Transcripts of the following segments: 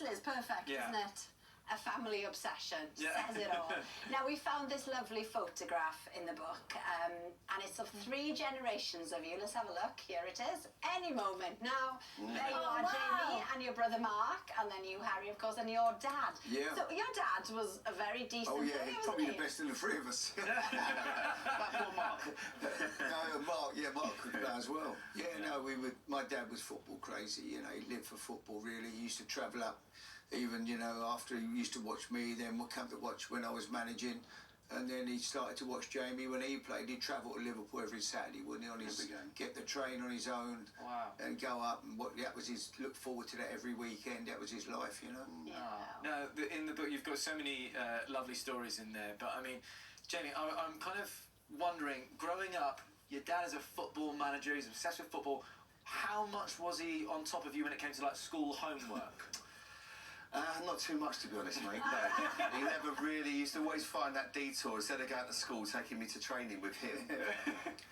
title is perfect, isn't it? A family obsession. Says it all. Now, we found this lovely photograph in the book, and it's of 3 generations of you. Let's have a look. Here it is. Any moment now. There you are, Jamie, and your brother Mark, and then you, Harry, of course, and your dad. Yeah. So your dad was a very decent player, he's probably the best of the 3 of us. That poor Mark. Mark could play as well. My dad was football crazy, you know, he lived for football, really. He used to travel up. Even, you know, after he used to watch me, then would come to watch when I was managing, and then he started to watch Jamie when he played. He'd travel to Liverpool every Saturday, wouldn't he? On his get the train on his own, and go up, and that was his look forward to that every weekend. That was his life, you know. Now, in the book, you've got so many lovely stories in there. But I mean, Jamie, I'm kind of wondering, growing up, your dad is a football manager. He's obsessed with football. How much was he on top of you when it came to like school homework? Not too much, to be honest, mate. No. He never really used to always find that detour instead of going to school, taking me to training with him.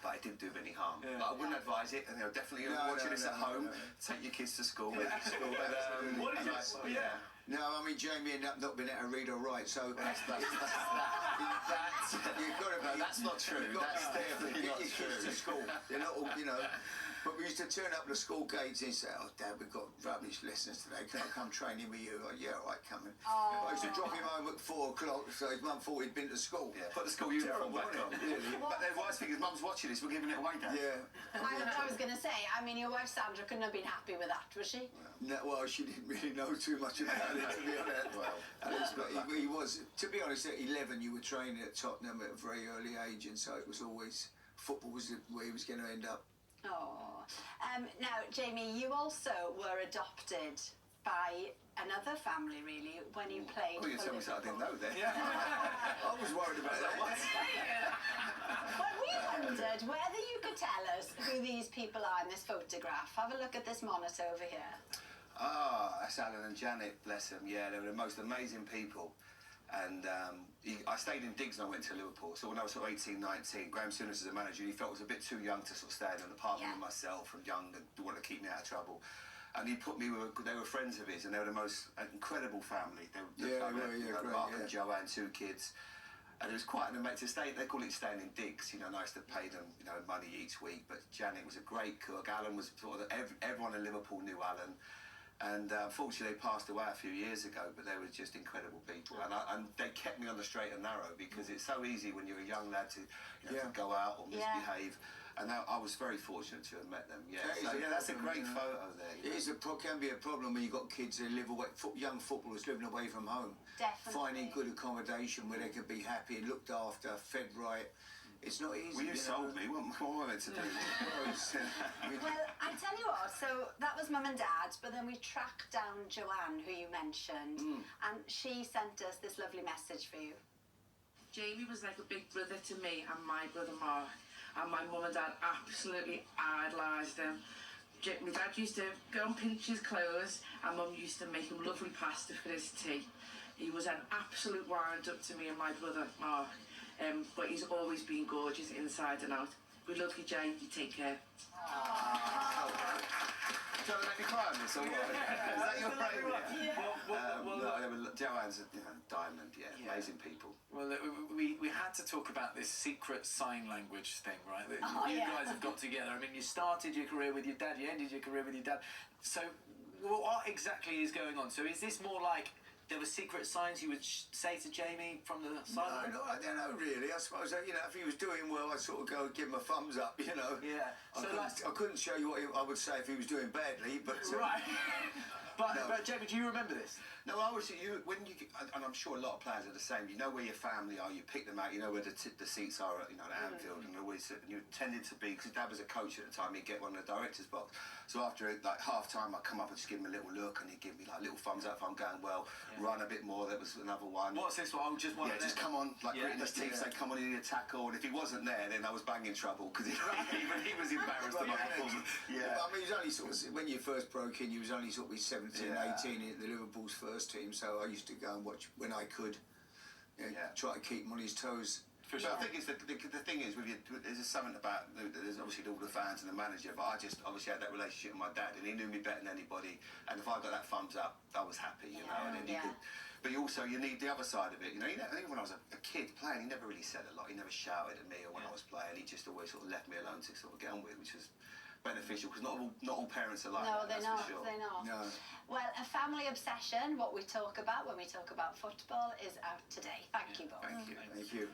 But it didn't do him any harm. But I wouldn't advise it, and definitely watching this at home. Take your kids to school. What did you? No, I mean, Jamie ended up not being able to read or write, so that's not true. That's definitely not true. To school, they're not all, you know. But we used to turn up to the school gates and say, "Oh, Dad, we've got rubbish lessons today. Can I come training with you?" Oh, yeah, all right, coming. I used to drop him home at 4 o'clock, so his mum thought he'd been to school. Put the school uniform back on. But the worst thing is, Mum's watching this. We're giving it away, Dad. I was going to say, I mean, your wife Sandra couldn't have been happy with that, was she? No, well, she didn't really know too much about it, to be honest. But he was, to be honest, at 11 you were training at Tottenham at a very early age, and so it was always, football was where he was going to end up. Now, Jamie, you also were adopted by another family, really, when you played for Liverpool. You told me something I didn't know then. I was worried about that. Well, we wondered whether you could tell us who these people are in this photograph. Have a look at this monitor over here. That's Alan and Janet, bless them. Yeah, they were the most amazing people. And I stayed in digs when I went to Liverpool. So when I was sort of 18, 19, Graham Souness as a manager, he felt I was a bit too young to sort of stay in an apartment with myself, and young and wanted to keep me out of trouble. And he put me with, they were friends of his, and they were the most incredible family. They were Mark and Joanne, 2 kids. And it was quite an amazing stay. They call it staying in digs. You know, nice to pay them, you know, money each week. But Janet was a great cook. Alan was sort of everyone in Liverpool knew Alan. And unfortunately, they passed away a few years ago, but they were just incredible people. And they kept me on the straight and narrow, because it's so easy when you're a young lad to, to go out or misbehave. And I was very fortunate to have met them. That's a great photo there. It can be a problem when you've got kids who live away, young footballers living away from home. Definitely. Finding good accommodation where they can be happy and looked after, fed right. It's not easy. Well, you sold me. What am I meant to do? Well, I tell you what, so that was Mum and Dad, but then we tracked down Joanne, who you mentioned, and she sent us this lovely message for you. Jamie was like a big brother to me and my brother Mark, and my mum and dad absolutely idolised him. My dad used to go and pinch his clothes, and Mum used to make him lovely pasta for his tea. He was an absolute wind-up to me and my brother Mark. But he's always been gorgeous inside and out. We love you, Jay. You take care. Do you want to make me cry on this or what? Is that your favourite? Joanne's a diamond, amazing people. Well, we had to talk about this secret sign language thing, right? That you guys have got together. I mean, you started your career with your dad, you ended your career with your dad. So what exactly is going on? So is this more like there were secret signs you would say to Jamie from the side? No, I don't know really. I suppose that, if he was doing well, I'd sort of go give him a thumbs up, Yeah. I couldn't show you what I would say if he was doing badly, but... Right. But Jamie, do you remember this? No, and I'm sure a lot of players are the same. You know where your family are, you pick them out, you know where the seats are at, at Anfield, and you tended to be, because Dad was a coach at the time, he'd get one of the director's box. So after half-time, I'd come up and just give him a little look, and he'd give me little thumbs up if I'm going well, run a bit more, that was another one. What's this one? Just one just come on, greeting his team, say, come on, you need a tackle, and if he wasn't there, then I was banging trouble, because he was embarrassed about my performance. I mean, he was only sort of, when you first broke in, you was only sort of 17, 18 in the Liverpool's first team, so I used to go and watch when I could, try to keep him on his toes. For But sure. I think it's the thing is, there's something about, there's obviously all the fans and the manager, but I just obviously had that relationship with my dad, and he knew me better than anybody, and if I got that thumbs up, I was happy, you know, and then you could, but you need the other side of it, you know, even when I was a kid playing, he never really said a lot, he never shouted at me, or when I was playing, he just always sort of left me alone to sort of get on with, which was beneficial, because not all parents are like No, that, they're that's not. for sure. They're not. No. Well, a family obsession, what we talk about when we talk about football, is out today. Thank you both. Thank you. Thank you.